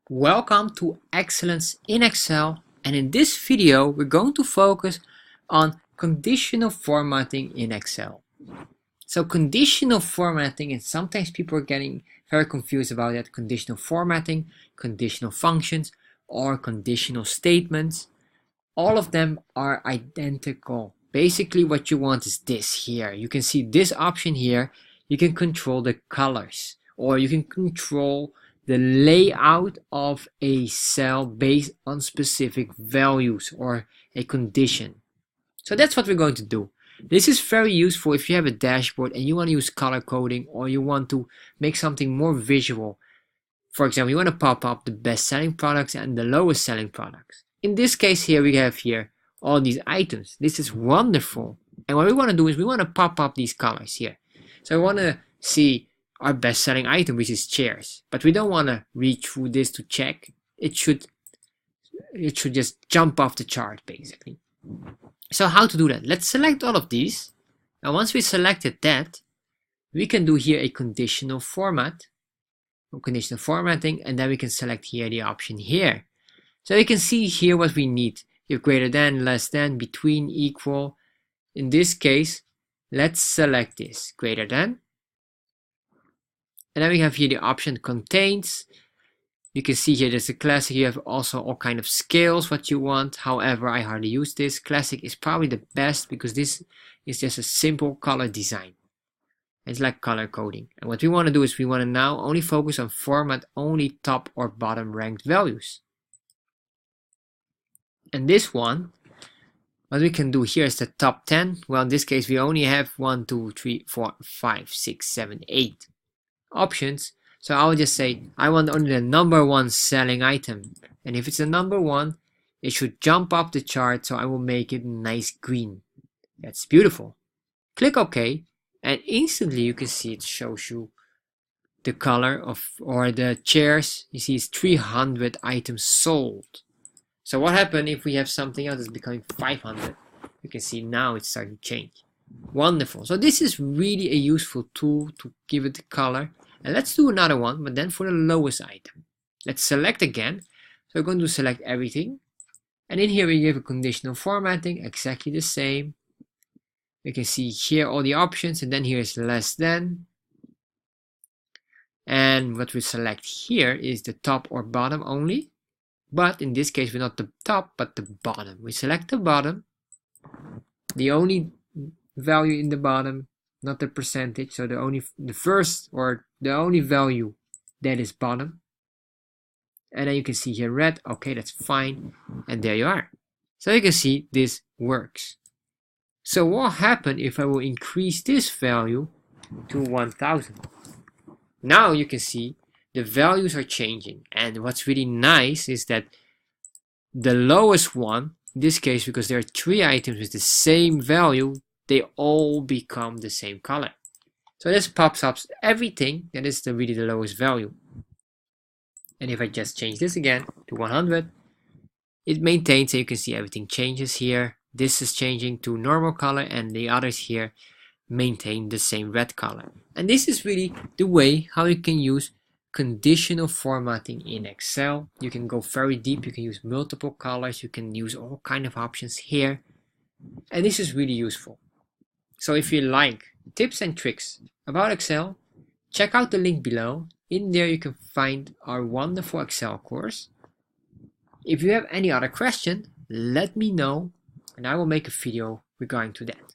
Welcome to Excellence in Excel, and in this video we're going to focus on conditional formatting in Excel. So conditional formatting, and sometimes people are getting very confused about that. Conditional formatting, conditional functions, or conditional statements, all of them are identical. Basically what you want is this here. You can see this option here. You can control the colors, or you can control the layout of a cell based on specific values or a condition. So that's what we're going to do. This is very useful if you have a dashboard and you want to use color coding, or you want to make something more visual. For example, you want to pop up the best selling products and the lowest selling products. In this case here, we have here all these items. This is wonderful. And what we want to do is we want to pop up these colors here. So I want to see our best selling item, which is chairs, but we don't want to read through this to check. It should just jump off the chart basically. So how to do that? Let's select all of these, and once we selected that, we can do here a conditional formatting, and then we can select here the option here. So you can see here what we need. If greater than, less than, between, equal. In this case, let's select this, greater than. And then we have here the option contains. You can see here there's a classic. You have also all kind of scales what you want. However, I hardly use this. Classic is probably the best because this is just a simple color design. It's like color coding. And what we want to do is we want to now only focus on format only top or bottom ranked values. And this one, what we can do here is the top 10. Well, in this case, we only have 1, 2, 3, 4, 5, 6, 7, 8 options. So I'll just say I want only the number 1 selling item, and if it's the number 1, it should jump up the chart. So I will make it nice green. That's beautiful. Click OK, and instantly you can see it shows you the color of, or the chairs. You see it's 300 items sold. So what happened if we have something else that's becoming 500? You can see now it's starting to change. Wonderful. So this is really a useful tool to give it the color. And let's do another one, but then for the lowest item. Let's select again. So we're going to select everything. And in here we give a conditional formatting, exactly the same. You can see here all the options, and then here is less than. And what we select here is the top or bottom only. But in this case, we're not the top, but the bottom. We select the bottom. The only value in the bottom, not the percentage, so the only value that is bottom. And then you can see here red. Okay, that's fine, and there you are. So you can see this works. So what happens if I will increase this value to 1000? Now you can see the values are changing, and what's really nice is that the lowest one, in this case, because there are 3 items with the same value, they all become the same color. So this pops up everything that is really the lowest value. And if I just change this again to 100, it maintains, so you can see everything changes here. This is changing to normal color, and the others here maintain the same red color. And this is really the way how you can use conditional formatting in Excel. You can go very deep. You can use multiple colors. You can use all kind of options here. And this is really useful. So if you like tips and tricks about Excel, check out the link below. In there you can find our wonderful Excel course. If you have any other question, let me know and I will make a video regarding to that.